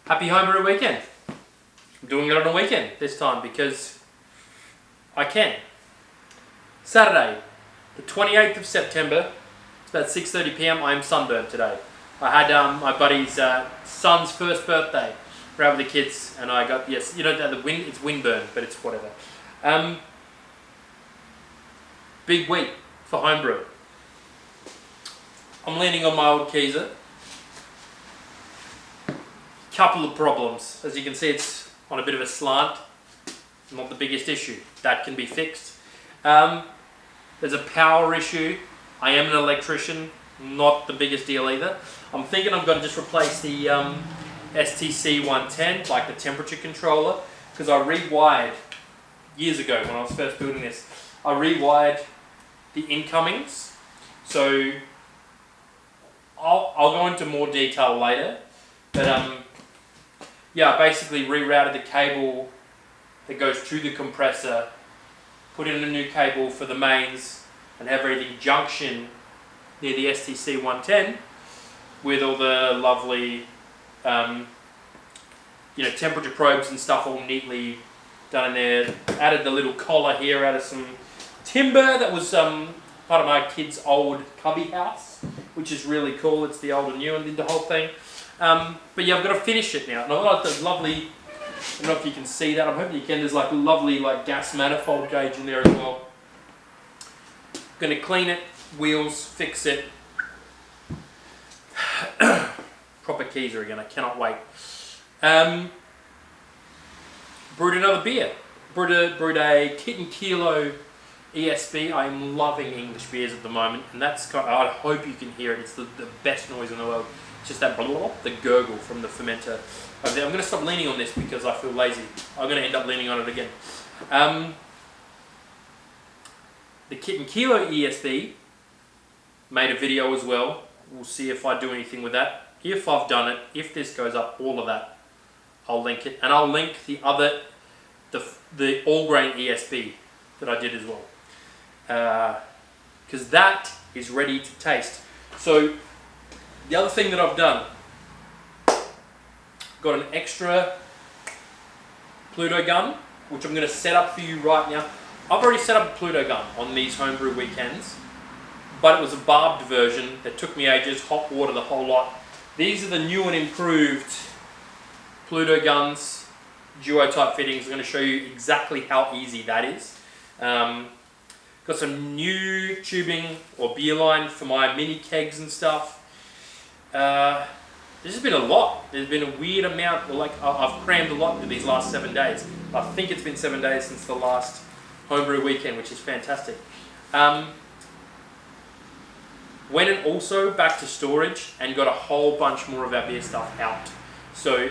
Happy homebrew weekend. I'm doing it on a weekend this time because I can. Saturday, the 28th of September, it's about 6:30 p.m. I am sunburned today. I had my buddy's son's first birthday. We're out with the kids and I got, yes, you know, the wind, it's windburn, but it's whatever. Big week for homebrew. I'm leaning on my old Keezer. Couple of problems. As you can see, it's on a bit of a slant. Not the biggest issue. That can be fixed. There's a power issue. I am an electrician. Not the biggest deal either. I'm thinking I'm going to just replace the STC 110, like the temperature controller, because I rewired years ago when I was first building this. I rewired the incomings. So I'll go into more detail later, but yeah, I basically rerouted the cable that goes to the compressor, put in a new cable for the mains, and have everything junction near the STC 110 with all the lovely temperature probes and stuff all neatly done in there. Added the little collar here out of some timber that was part of my kid's old cubby house, which is really cool. It's the old and new and did the whole thing. But yeah, I've got to finish it now. And I've got the lovely, I don't know if you can see that, I'm hoping you can, there's like a lovely like gas manifold gauge in there as well. Going to clean it, wheels, fix it. Proper Keezer again, I cannot wait. Brewed another beer. Brewed a Kit and Kilo ESB. I'm loving English beers at the moment, and that's kind of, I hope you can hear it. It's the best noise in the world. It's just that blah, blah, blah, the gurgle from the fermenter over there. I'm going to stop leaning on this because I feel lazy. I'm going to end up leaning on it again. The Kit and Kilo ESB made a video as well. We'll see if I do anything with that. If I've done it, if this goes up, all of that, I'll link it. And I'll link the other, the All Grain ESB that I did as well. Because that is ready to taste. So the other thing that I've done, got an extra Pluto gun, which I'm going to set up for you right now. I've already set up a Pluto gun on these homebrew weekends, but it was a barbed version that took me ages, hot water, the whole lot. These are the new and improved Pluto guns, Duotight fittings. I'm going to show you exactly how easy that is. Got some new tubing or beer line for my mini kegs and stuff. This has been a lot. There's been a weird amount, like I've crammed a lot into these last 7 days. I think it's been 7 days since the last homebrew weekend, which is fantastic. Went and also back to storage and got a whole bunch more of our beer stuff out. So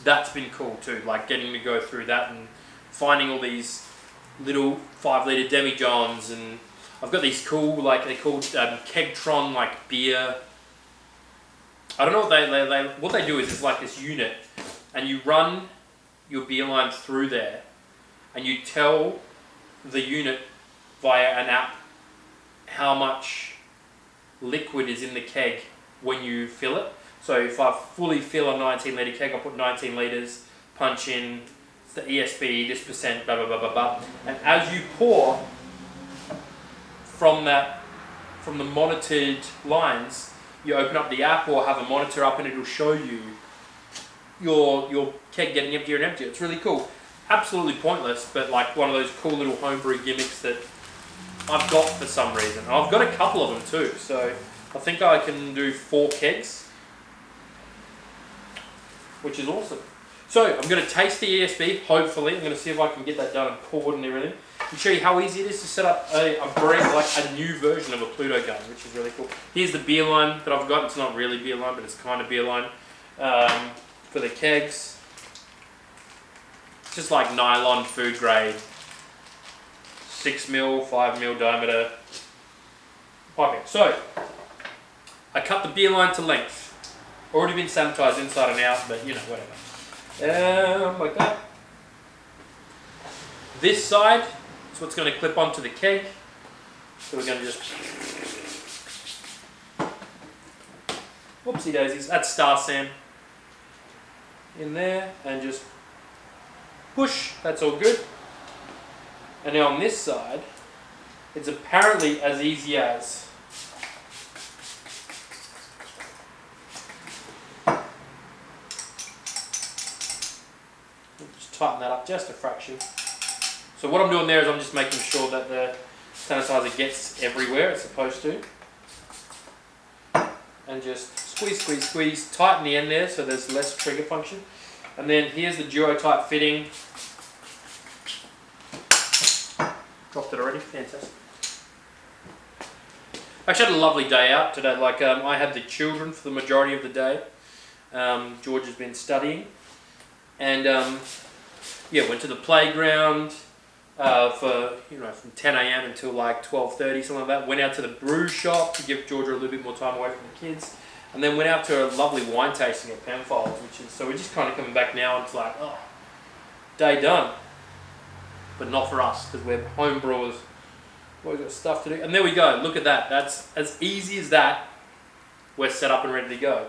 that's been cool too, like getting to go through that and finding all these little 5 litre demijohns, and I've got these cool, like they're called Kegtron, like beer. I don't know what they do is it's like this unit, and you run your beer line through there, and you tell the unit via an app how much liquid is in the keg when you fill it. So if I fully fill a 19 litre keg, I put 19 litres, punch in the ESB, this percent, blah, blah, blah, blah, blah. And as you pour from the monitored lines, you open up the app or have a monitor up and it'll show you your keg getting emptier and emptier. It's really cool. Absolutely pointless, but like one of those cool little homebrew gimmicks that I've got for some reason. I've got a couple of them too, so I think I can do 4 kegs, which is awesome. So I'm going to taste the ESB, hopefully. I'm going to see if I can get that done and poured and everything. and show you how easy it is to set up a new version of a Pluto gun, which is really cool. Here's the beer line that I've got. It's not really beer line, but it's kind of beer line for the kegs. It's just like nylon food grade, 6mm, 5mm diameter piping. So I cut the beer line to length. Already been sanitized inside and out, but you know, whatever. Like that. This side is what's going to clip onto the keg. So we're going to just, whoopsie daisies, that's Star Sam in there, and just push, that's all good. And now on this side, it's apparently as easy as just tighten that up just a fraction. So what I'm doing there is I'm just making sure that the sanitizer gets everywhere it's supposed to. And just squeeze, squeeze, squeeze, tighten the end there so there's less trigger function. And then here's the Duotight fitting. Dropped it already, fantastic. I actually had a lovely day out today. Like I had the children for the majority of the day. George has been studying. And yeah, went to the playground. For from 10 a.m. until like 12:30, something like that. Went out to the brew shop to give Georgia a little bit more time away from the kids, and then went out to a lovely wine tasting at Penfolds, which is so we're just kind of coming back now. And it's like, oh, day done, but not for us because we're home brewers. We've got stuff to do, and there we go. Look at that. That's as easy as that. We're set up and ready to go.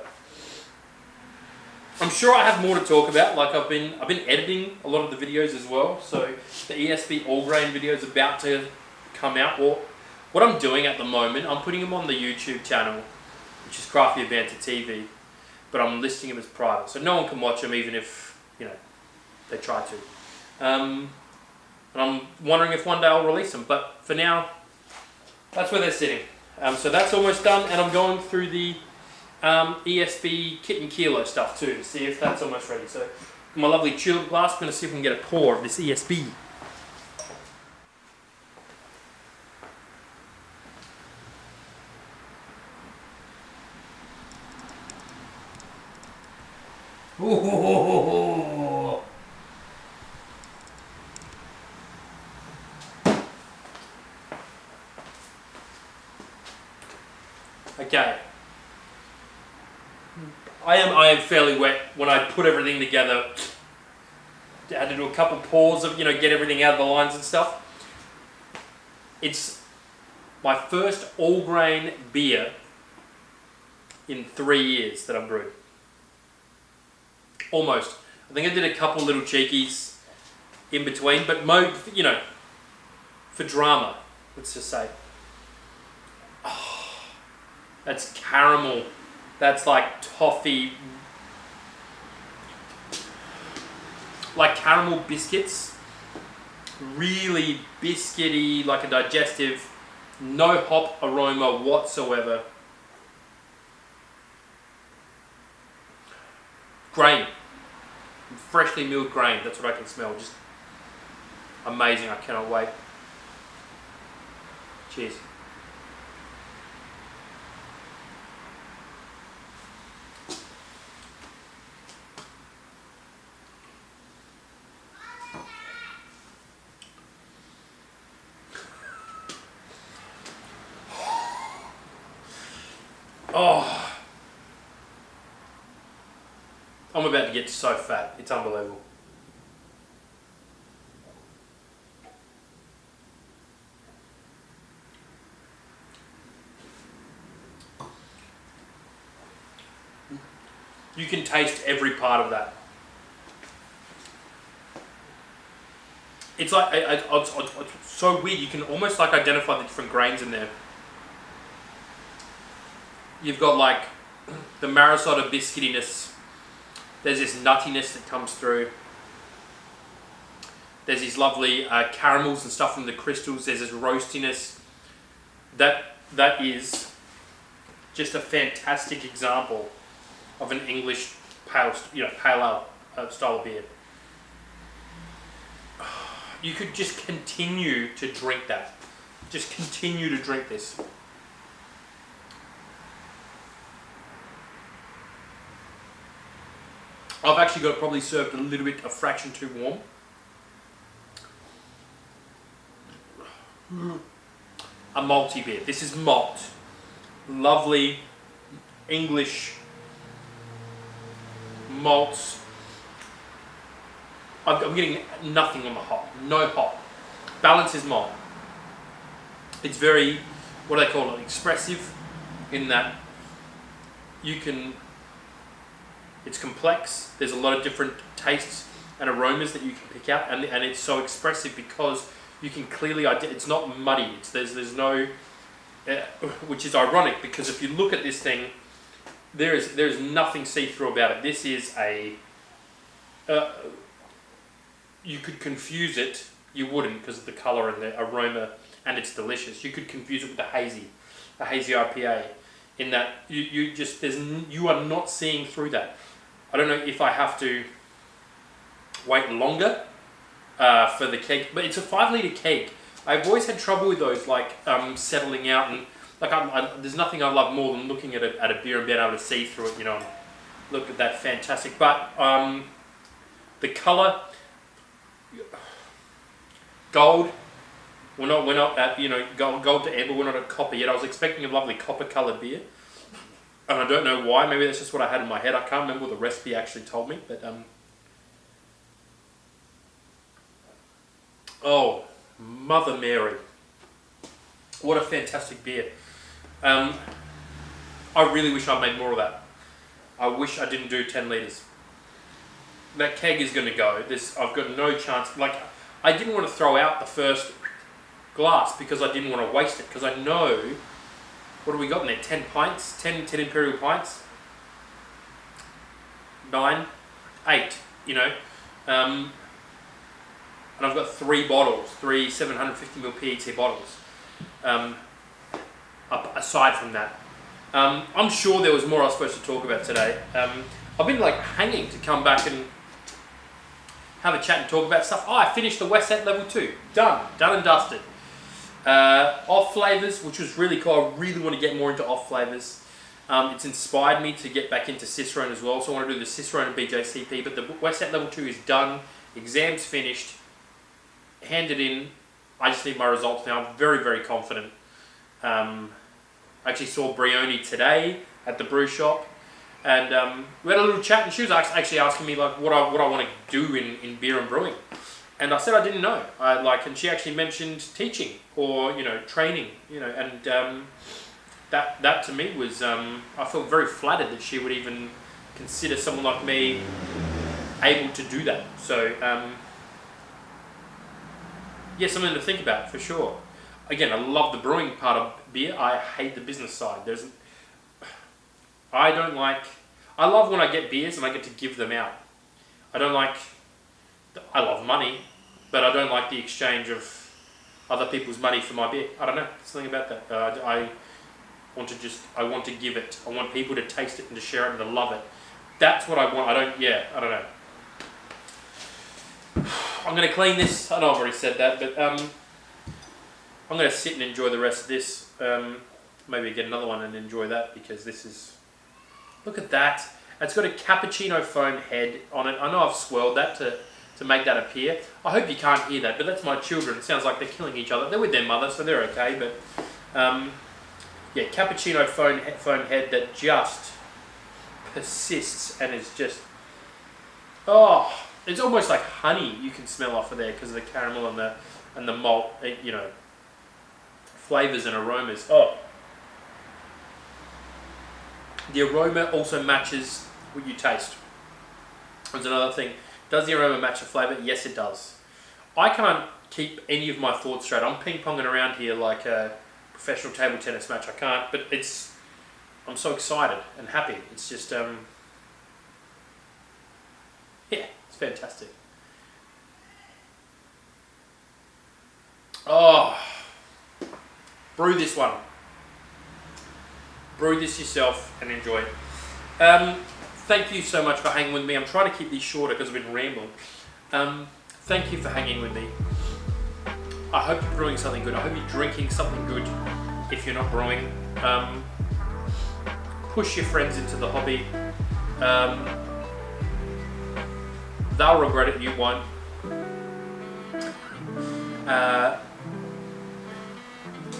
I'm sure I have more to talk about. Like I've been editing a lot of the videos as well. So the ESB All Grain video is about to come out. Or what I'm doing at the moment, I'm putting them on the YouTube channel, which is Crafty Advancer TV, but I'm listing them as private, so no one can watch them even if they try to. And I'm wondering if one day I'll release them. But for now, that's where they're sitting. So that's almost done, and I'm going through the ESB kit and kilo stuff too to see if that's almost ready. So my lovely tulip glass, I'm going to see if we can get a pour of this ESB. Ooh. Okay. I am fairly wet when I put everything together. I had to do a couple pours of, get everything out of the lines and stuff. It's my first all grain beer in 3 years that I've brewed. Almost. I think I did a couple little cheekies in between, but for drama, let's just say. Oh, that's caramel. That's like toffee, like caramel biscuits, really biscuity, like a digestive, no hop aroma whatsoever. Grain, freshly milled grain, that's what I can smell, just amazing, I cannot wait. Cheers. Oh, I'm about to get so fat. It's unbelievable. You can taste every part of that. It's like, it's so weird. You can almost like identify the different grains in there. You've got like the Marisota biscuitiness. There's this nuttiness that comes through. There's these lovely caramels and stuff from the crystals. There's this roastiness. That is just a fantastic example of an English pale ale style of beer. you could just continue to drink that. Just continue to drink this. I've actually got it probably served a little bit, a fraction too warm. A malty beer. This is malt. Lovely English malts. I'm getting nothing on the hop. No hop. Balance is malt. It's very, what do they call it, expressive, in that you can, it's complex. There's a lot of different tastes and aromas that you can pick out, and it's so expressive because you can clearly it's not muddy. There's no, which is ironic because if you look at this thing, there's nothing see-through about it. This is a, you could confuse it. You wouldn't because of the color and the aroma, and it's delicious. You could confuse it with a hazy IPA, in that you are not seeing through that. I don't know if I have to wait longer for the keg, but it's a 5 litre keg. I've always had trouble with those, like settling out, and like there's nothing I love more than looking at a beer and being able to see through it. You know, look at that, fantastic. But the color, gold. We're not at, you know, gold to amber. We're not at copper yet. I was expecting a lovely copper coloured beer, and I don't know why. Maybe that's just what I had in my head. I can't remember what the recipe actually told me, but oh, Mother Mary, what a fantastic beer. I really wish I made more of that. I wish I didn't do 10 litres. That keg is going to go. I've got no chance. Like, I didn't want to throw out the first glass because I didn't want to waste it, because I know, what have we got in there, 10 pints, 10 imperial pints, 9, 8, you know, and I've got 3 bottles, 3 750ml PET bottles, aside from that. I'm sure there was more I was supposed to talk about today. I've been like hanging to come back and have a chat and talk about stuff. I finished the Westside Level 2, done and dusted. Off flavors, which was really cool. I really want to get more into off flavors. It's inspired me to get back into Cicerone as well, so I want to do the Cicerone and BJCP, but the Westside Level 2 is done, exams finished, handed in. I just need my results now. I'm very, very confident. I actually saw Brioni today at the brew shop, and we had a little chat, and she was actually asking me like what I want to do in beer and brewing. And I said I didn't know. And she actually mentioned teaching or, you know, training, you know, and that to me was, I felt very flattered that she would even consider someone like me able to do that. So, yeah, something to think about for sure. Again, I love the brewing part of beer. I hate the business side. I love when I get beers and I get to give them out. I love money, but I don't like the exchange of other people's money for my beer. I don't know, something about that. I want to give it. I want people to taste it and to share it and to love it. That's what I want. I don't know. I'm going to clean this. I know I've already said that, but I'm going to sit and enjoy the rest of this. Maybe get another one and enjoy that, because this is, look at that. It's got a cappuccino foam head on it. I know I've swirled that to make that appear. I hope you can't hear that, but that's my children. It sounds like they're killing each other. They're with their mother, so they're okay, but yeah, cappuccino foam head that just persists and is just, oh, it's almost like honey you can smell off of there because of the caramel and the malt, you know, flavors and aromas. Oh, the aroma also matches what you taste. There's another thing. Does the aroma match the flavour? Yes, it does. I can't keep any of my thoughts straight. I'm ping-ponging around here like a professional table tennis match. I can't, but I'm so excited and happy. It's just, yeah, it's fantastic. Oh, brew this one. Brew this yourself and enjoy it. Thank you so much for hanging with me. I'm trying to keep these shorter because I've been rambling. Thank you for hanging with me. I hope you're brewing something good. I hope you're drinking something good if you're not brewing. Push your friends into the hobby. They'll regret it, you won't.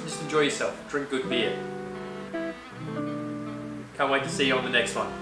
Just enjoy yourself. Drink good beer. Can't wait to see you on the next one.